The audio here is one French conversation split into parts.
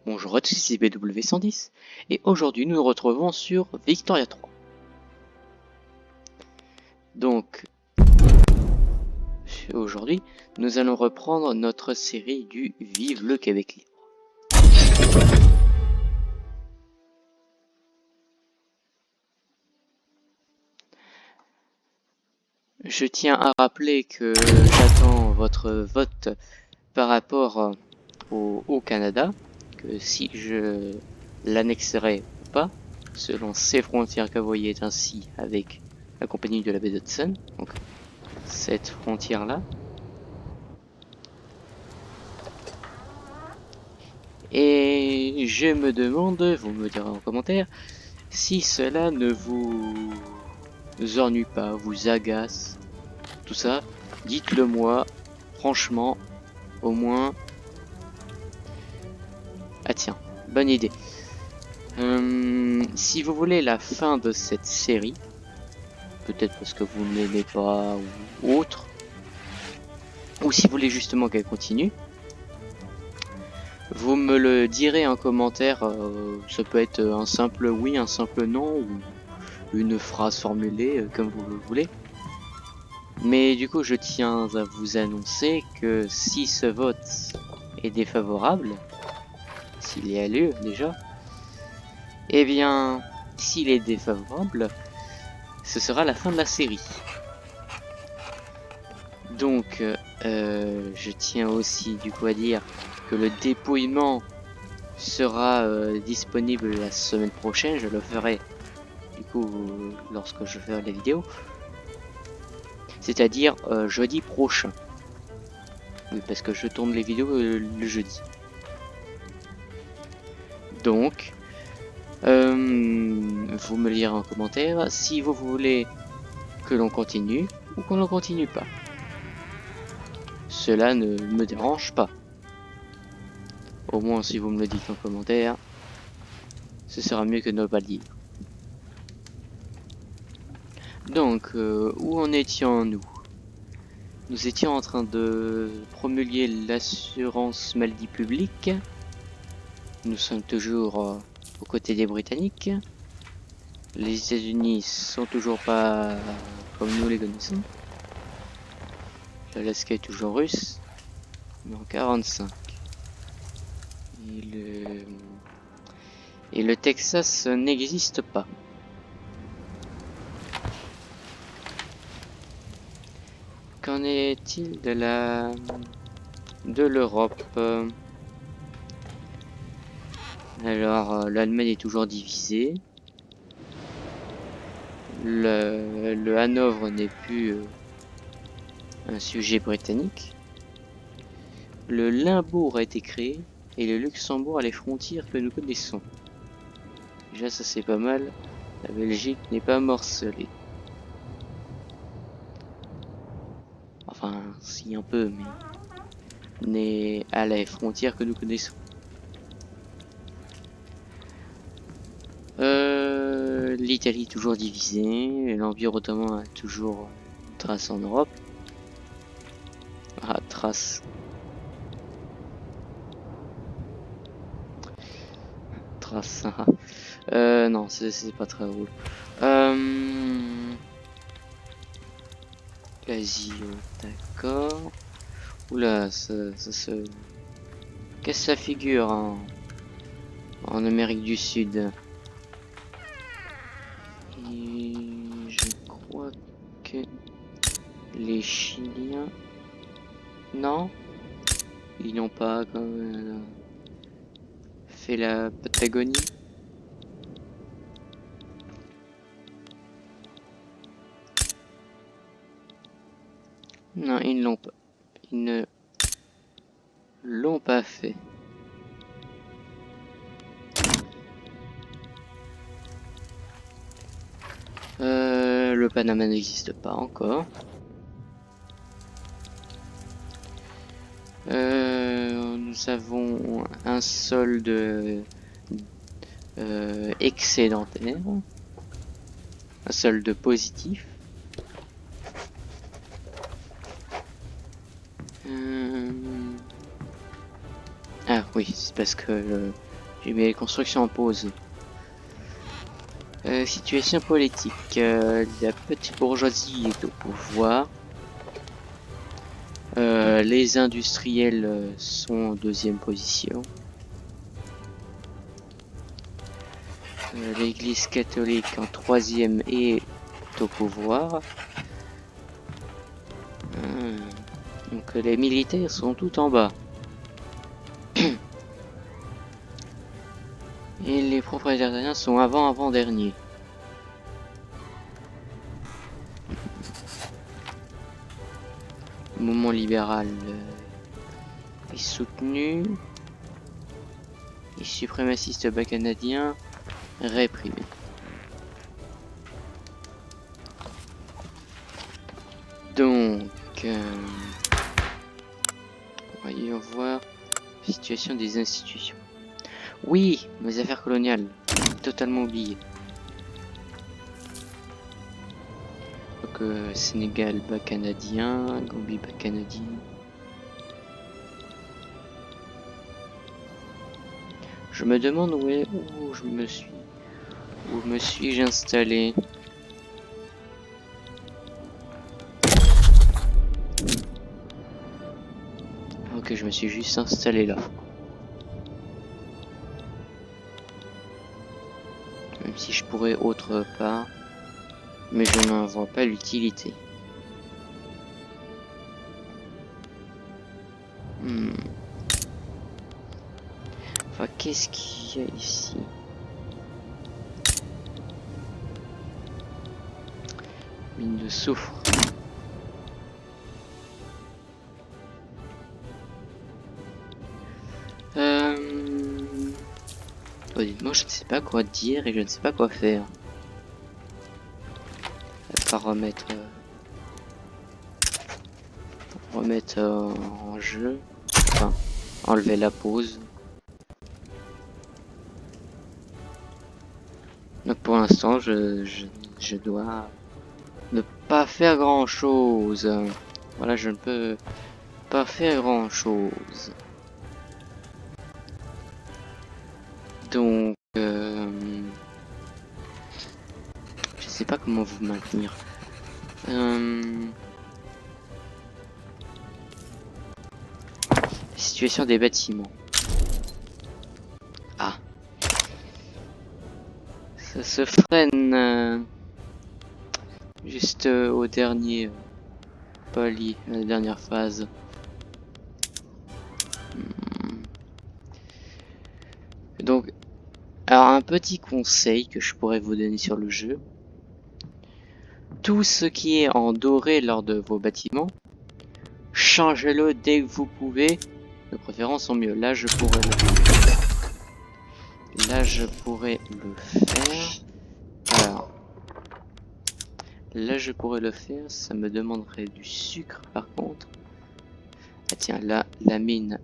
Bonjour à tous, ici BW110 et aujourd'hui nous nous retrouvons sur Victoria 3. Donc aujourd'hui nous allons reprendre notre série du Vive le Québec libre. Je tiens à rappeler que j'attends votre vote par rapport au Canada, que si je l'annexerai ou pas, selon ces frontières que vous voyez ainsi avec la compagnie de la baie d'Hudson, donc cette frontière là. Et je me demande, vous me direz en commentaire, si cela ne vous ennuie pas, vous agace, tout ça, dites-le moi, franchement, au moins... Ah tiens, bonne idée. Si vous voulez la fin de cette série, peut-être parce que vous ne l'aimez pas ou autre, ou si vous voulez justement qu'elle continue, vous me le direz en commentaire, ça peut être un simple oui, un simple non, ou une phrase formulée comme vous le voulez. Mais du coup, je tiens à vous annoncer que si ce vote est défavorable, s'il y a lieu déjà, eh bien, s'il est défavorable, ce sera la fin de la série. Donc, je tiens aussi du coup à dire que le dépouillement sera disponible la semaine prochaine. Je le ferai du coup lorsque je ferai la vidéo, c'est-à-dire jeudi prochain. Oui, parce que je tourne les vidéos le jeudi. Donc, vous me le direz en commentaire si vous voulez que l'on continue ou qu'on ne continue pas. Cela ne me dérange pas. Au moins si vous me le dites en commentaire, ce sera mieux que de ne pas le dire. Donc, où en étions-nous? Nous étions en train de promulguer l'assurance maladie publique. Nous sommes toujours aux côtés des Britanniques. Les États-Unis sont toujours pas comme nous les connaissons. L'Alaska est toujours russe, mais en 45. Et le Texas n'existe pas. Qu'en est-il de l'Europe? Alors, l'Allemagne est toujours divisée. Le Hanovre n'est plus un sujet britannique. Le Limbourg a été créé et le Luxembourg a les frontières que nous connaissons. Déjà ça c'est pas mal. La Belgique n'est pas morcelée. Enfin, si un peu, mais n'est à les frontières que nous connaissons. L'Italie toujours divisée, l'Empire ottoman a toujours trace en Europe. Ah, trace. Trace. Non, c'est pas très drôle. L'Asie, d'accord. Oula, ça se casse la figure en Amérique du Sud. Et je crois que les Chiliens... Non, ils n'ont pas quand même fait la Patagonie. Non, ils ne l'ont pas. Ils ne l'ont pas fait. Le Panama n'existe pas encore. Nous avons un solde excédentaire, un solde positif. Ah oui, c'est parce que J'ai mis les constructions en pause. Situation politique. La petite bourgeoisie est au pouvoir. Les industriels sont en deuxième position. L'église catholique en troisième est au pouvoir. Donc les militaires sont tout en bas. Et les propriétaires terriens sont avant-dernier. Le mouvement libéral est soutenu. Les suprémacistes bas canadiens réprimés. Donc, voyons voir la situation des institutions. Oui, mes affaires coloniales, totalement oubliées. Donc, Sénégal bas canadien, Gambie bas canadien. Je me demande où me suis-je installé. Ok, je me suis juste installé là. Même si je pourrais autre part. Mais je n'en vois pas l'utilité. Enfin, qu'est-ce qu'il y a ici? Mine de soufre. Honnêtement, je ne sais pas quoi dire et je ne sais pas quoi faire. À part remettre en jeu. Enfin, enlever la pause. Donc pour l'instant, je dois ne pas faire grand chose. Voilà, je ne peux pas faire grand chose. Donc, je sais pas comment vous maintenir. Situation des bâtiments. Ah. Ça se freine juste au dernier palier, la dernière phase. Donc, alors un petit conseil que je pourrais vous donner sur le jeu. Tout ce qui est en doré lors de vos bâtiments, changez-le dès que vous pouvez, de préférence en mieux. Là je pourrais le faire. Alors, là je pourrais le faire, ça me demanderait du sucre par contre. Ah tiens, là, la mine.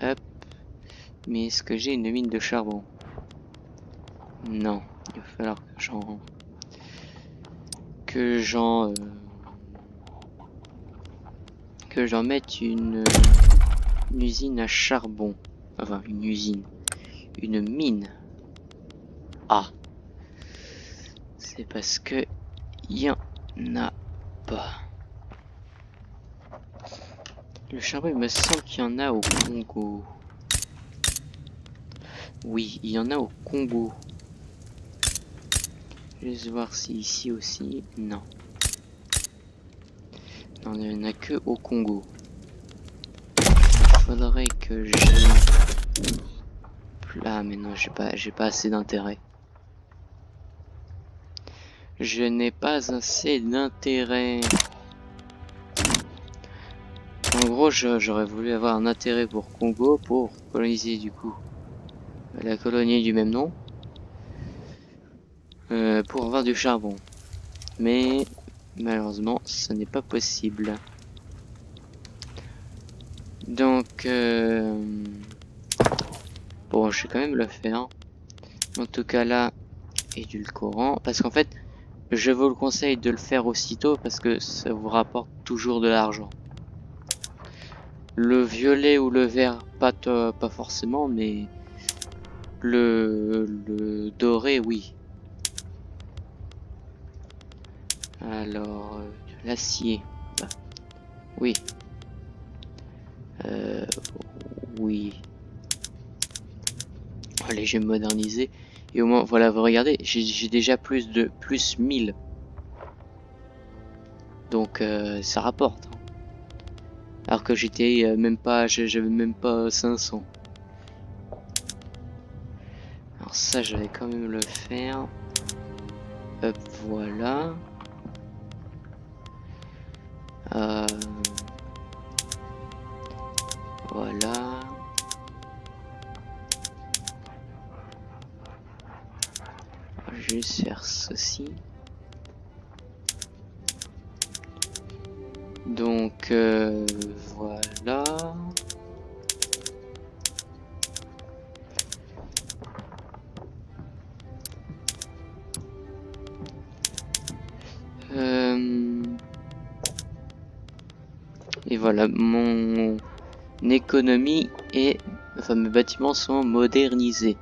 Hop. Mais est-ce que j'ai une mine de charbon? Non, il va falloir que j'en mette une usine à charbon. Enfin, une usine. Une mine. Ah. C'est parce que il y en a pas. Le charbon, il me semble qu'il y en a au Congo. Oui, il y en a au Congo. Je vais voir si ici aussi. Non. Non, il n'y en a que au Congo. Il faudrait que j'ai... Ah, mais non, j'ai pas assez d'intérêt. Je n'ai pas assez d'intérêt. En gros, j'aurais voulu avoir un intérêt pour Congo pour coloniser du coup la colonie du même nom. Pour avoir du charbon. Mais malheureusement, ce n'est pas possible. Donc, bon, je vais quand même le faire. En tout cas là, édulcorant. Parce qu'en fait, je vous le conseille de le faire aussitôt parce que ça vous rapporte toujours de l'argent. Le violet ou le vert, pas forcément, mais Le doré, oui. Alors, l'acier. Bah, oui. Oui. Allez, je vais me moderniser. Et au moins, voilà, vous regardez, j'ai déjà plus 1000. Donc, ça rapporte. Hein. Alors que j'étais même pas, j'avais même pas 500. Alors ça, je vais quand même le faire. Hop, voilà. Euh, voilà. Je vais juste faire ceci. Donc, voilà. Et voilà, mon économie et enfin mes bâtiments sont modernisés.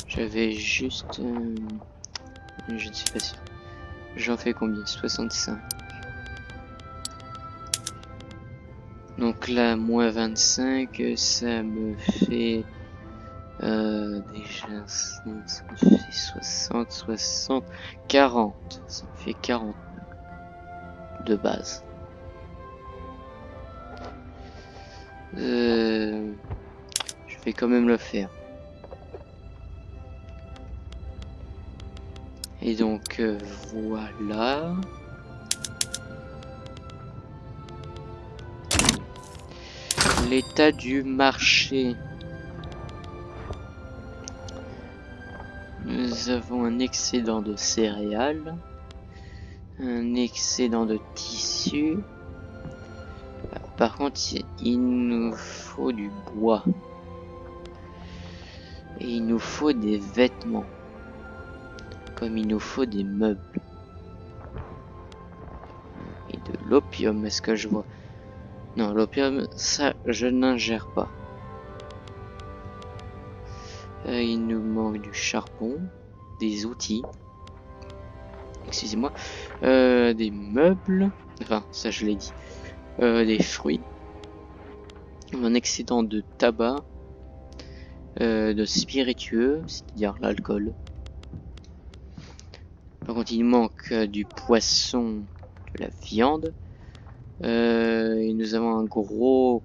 J'avais juste je ne suis pas sûr. J'en fais combien? 65. Donc là, moins 25, ça me fait déjà ça me fait 60, 40. Ça me fait 40 de base. Je vais quand même le faire. Et donc voilà. L'état du marché. Nous avons un excédent de céréales, un excédent de tissu. Par contre, il nous faut du bois. Et il nous faut des vêtements. Comme il nous faut des meubles. Et de l'opium, est-ce que je vois? Non, l'opium, ça, je n'ingère pas. Il nous manque du charbon, des outils. Excusez-moi. Des meubles. Enfin, ça, je l'ai dit. Des fruits. Un excédent de tabac. De spiritueux, c'est-à-dire l'alcool. Par contre, il manque du poisson, de la viande. Et nous avons un gros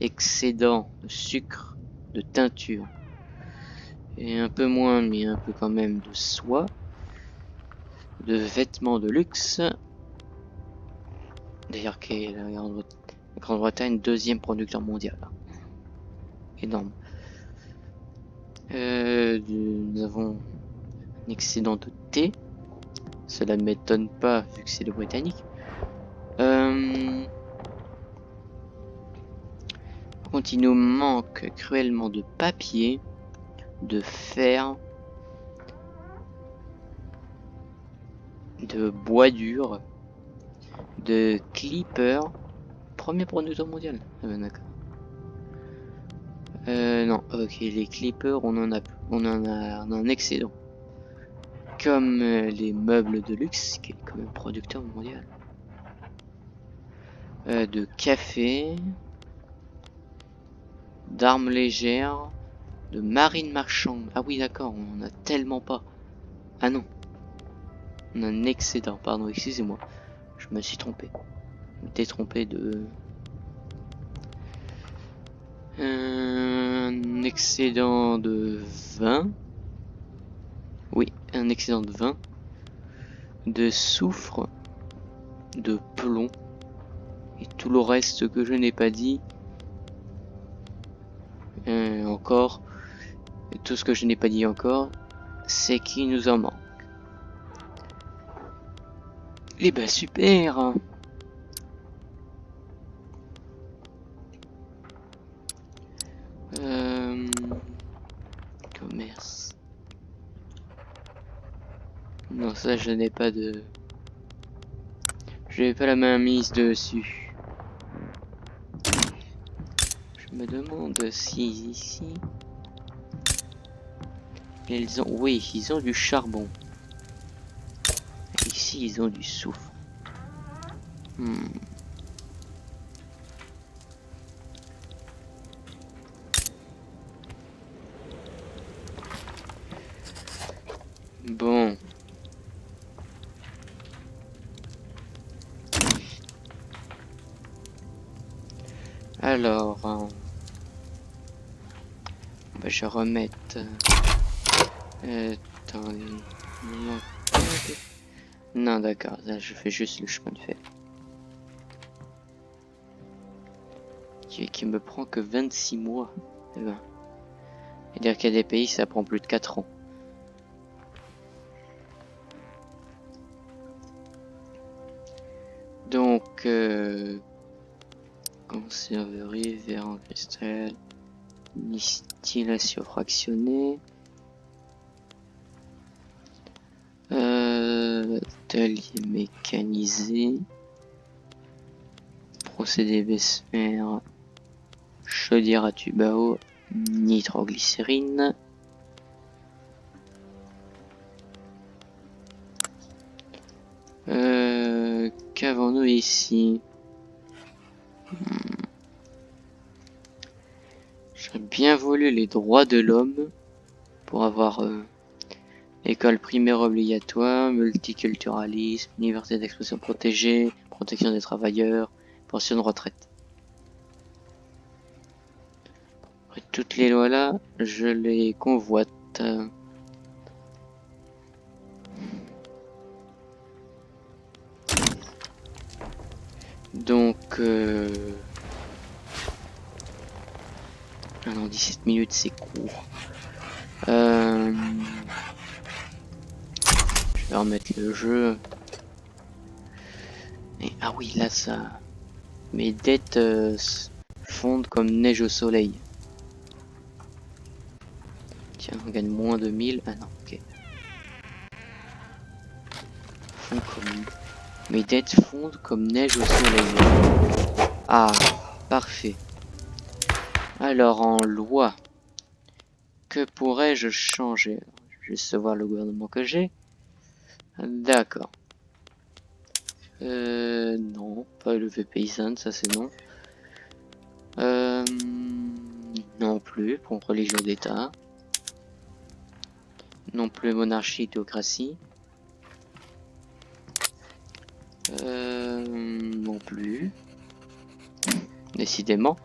excédent de sucre, de teinture. Et un peu moins, mais un peu quand même, de soie. De vêtements de luxe. D'ailleurs, qui est la Grande-Bretagne, deuxième producteur mondial. Énorme. Nous avons un excédent de thé. Cela ne m'étonne pas vu que c'est le britannique. Par contre, il nous manque cruellement de papier, de fer, de bois dur, de clipper. Premier producteur mondial. Ah ben d'accord. Non, ok, les clippers, on en a un excédent. Comme les meubles de luxe, qui est quand même producteur mondial. De café, d'armes légères, de marine marchande. Ah oui, d'accord, on en a tellement pas. Ah non. On a un excédent, pardon, excusez-moi. Je me suis trompé. Je m'étais trompé de... Un excédent de 20. Oui, un excédent de 20. De soufre. De plomb. Et tout le reste que je n'ai pas dit. Encore. Et tout ce que je n'ai pas dit encore. C'est qu'il nous en manque. Eh ben super! Commerce. Non, ça je n'ai pas de... Je n'ai pas la main mise dessus. Je me demande si ici... Ils ont... Oui, ils ont du charbon. Ici, ils ont du soufre. Bon. Alors... bah, je vais remettre... attendez... Non, d'accord, là je fais juste le chemin de fer. Qui me prend que 26 mois. Eh ben. C'est-à-dire qu'il y a des pays, ça prend plus de 4 ans. Donc, conserverie, verre en cristal, distillation fractionnée. Atelier mécanisé. Procédé Bessemer. Chaudière à tube à eau. Nitroglycérine. Qu'avons-nous ici? J'aurais bien voulu les droits de l'homme pour avoir école primaire obligatoire, multiculturalisme, liberté d'expression protégée, protection des travailleurs, pension de retraite. Après, toutes les lois là, je les convoite. Donc, ah non, 17 minutes, c'est court. Je vais remettre le jeu. Et, ah oui, là, ça... Mes dettes fondent comme neige au soleil. Tiens, on gagne moins de 1000. Ah non, ok. Fond comme... Mes dettes fondent comme neige au soleil. Ah, parfait. Alors, en loi, que pourrais-je changer? Je vais juste voir le gouvernement que j'ai. D'accord. Non, pas élevé paysanne, ça c'est non. Non plus, pour religion d'État. Non plus monarchie, théocratie. Non plus. Décidément.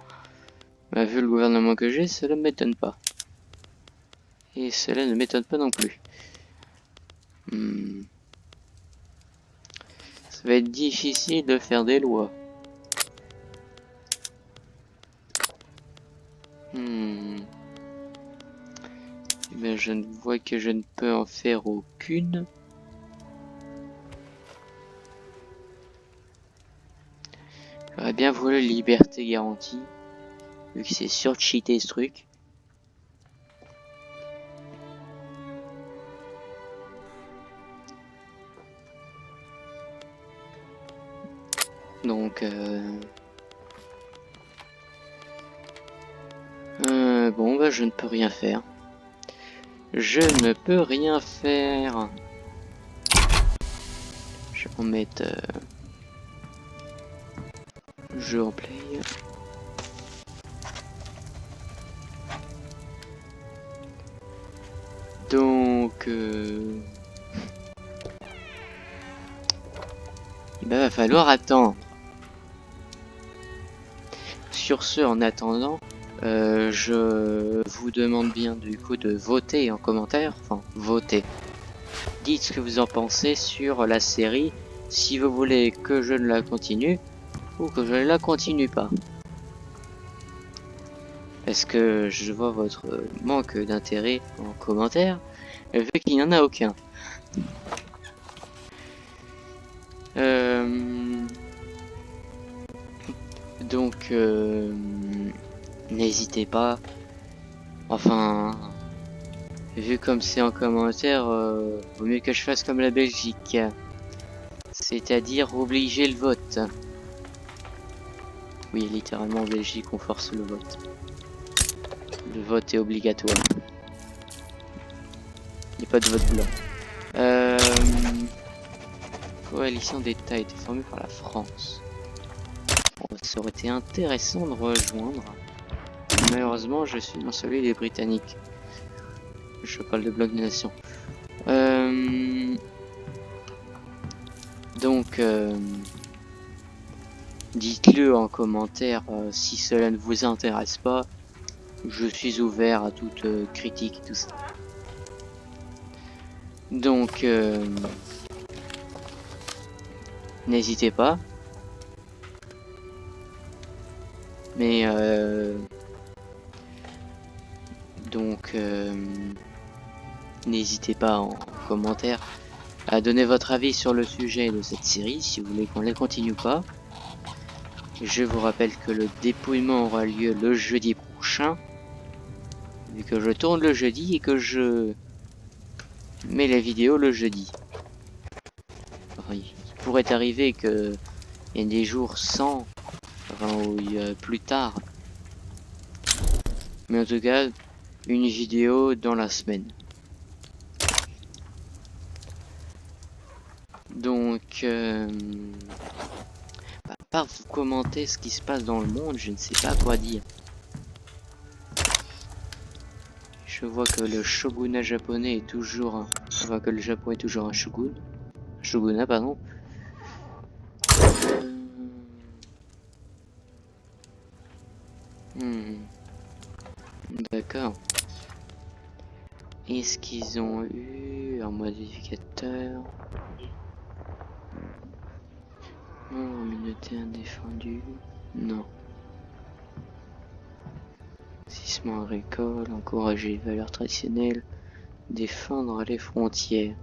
Mais vu le gouvernement que j'ai, cela ne m'étonne pas. Et cela ne m'étonne pas non plus. Ça va être difficile de faire des lois. Mais je ne vois que je ne peux en faire aucune. J'aurais bien voulu liberté garantie. Vu que c'est surcheaté ce truc. Donc bon bah je ne peux rien faire. Je ne peux rien faire. Je vais en mettre jeu en play. Donc il va falloir attendre. Sur ce, en attendant, je vous demande bien du coup de voter en commentaire, enfin voter. Dites ce que vous en pensez sur la série, si vous voulez que je ne la continue ou que je ne la continue pas. Est-ce que je vois votre manque d'intérêt en commentaire, vu qu'il n'y en a aucun. Donc n'hésitez pas. Enfin, vu comme c'est en commentaire, vaut mieux que je fasse comme la Belgique, c'est-à-dire obliger le vote. Oui, littéralement en Belgique, on force le vote. Le vote est obligatoire. Il n'y a pas de vote blanc. Coalition d'États a été formée par la France. Bon, ça aurait été intéressant de rejoindre. Malheureusement, je suis dans celui des Britanniques. Je parle de bloc des nations. Donc, dites-le en commentaire si cela ne vous intéresse pas. Je suis ouvert à toute critique et tout ça. Donc, n'hésitez pas. Mais, donc, n'hésitez pas en commentaire à donner votre avis sur le sujet de cette série, si vous voulez qu'on les continue pas. Je vous rappelle que le dépouillement aura lieu le jeudi prochain, vu que je tourne le jeudi et que je mets les vidéos le jeudi. Enfin, il pourrait arriver que il y ait des jours sans, enfin, ou plus tard. Mais en tout cas, une vidéo dans la semaine. Donc, à part vous commenter ce qui se passe dans le monde, je ne sais pas quoi dire. Je vois que le shogunat japonais est toujours un... Enfin, que le Japon est toujours un shogun. Shogunat, pardon. D'accord. Est-ce qu'ils ont eu un modificateur? Non, communauté indéfendue. Non. Sisement agricole, encourager les valeurs traditionnelles, défendre les frontières.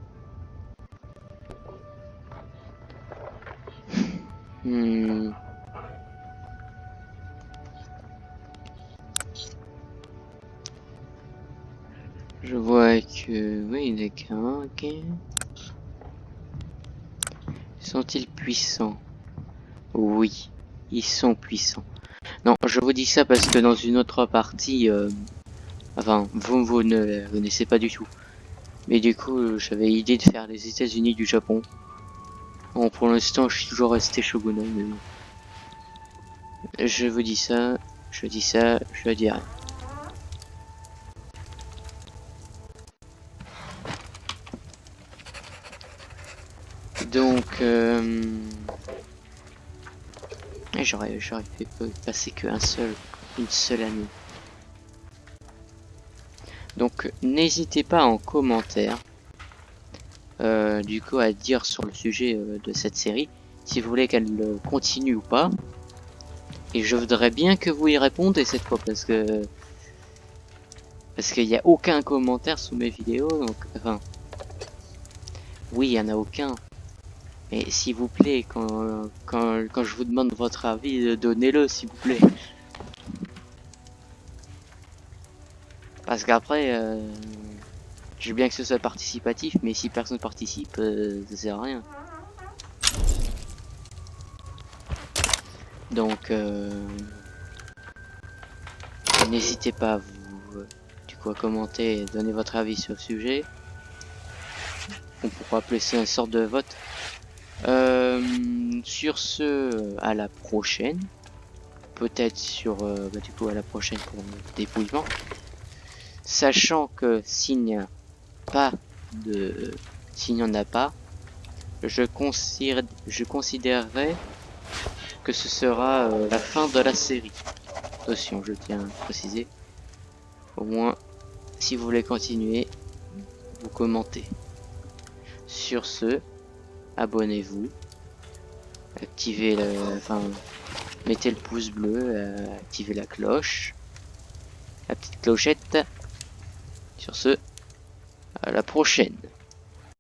Je vois que... Oui, d'accord, ok. Sont-ils puissants? Oui, ils sont puissants. Non, je vous dis ça parce que dans une autre partie... Enfin, vous ne les connaissez pas du tout. Mais du coup, j'avais l'idée de faire les États-Unis du Japon. Bon, pour l'instant, je suis toujours resté shogunat, mais... Je vous dis ça, je dis ça, je le dirai. Donc, j'aurais fait passer qu'une seule année. Donc, n'hésitez pas en commentaire, du coup, à dire sur le sujet de cette série, si vous voulez qu'elle continue ou pas. Et je voudrais bien que vous y répondez cette fois, parce qu'il n'y a aucun commentaire sous mes vidéos, donc, enfin, oui, il n'y en a aucun. Mais s'il vous plaît, quand je vous demande votre avis, donnez-le, s'il vous plaît. Parce qu'après, je veux bien que ce soit participatif, mais si personne participe, ça sert à rien. Donc, n'hésitez pas à vous, du coup, à commenter et donner votre avis sur le sujet. On pourra appeler ça une sorte de vote. Sur ce, à la prochaine. Peut-être sur, du coup, à la prochaine pour le dépouillement. Sachant que s'il n'y a pas de... S'il n'y en a pas, je considérerais que ce sera la fin de la série. Attention, je tiens à préciser. Au moins, si vous voulez continuer, vous commentez. Sur ce, abonnez-vous. Activez le... Enfin, mettez le pouce bleu, activez la cloche. La petite clochette. Sur ce, à la prochaine.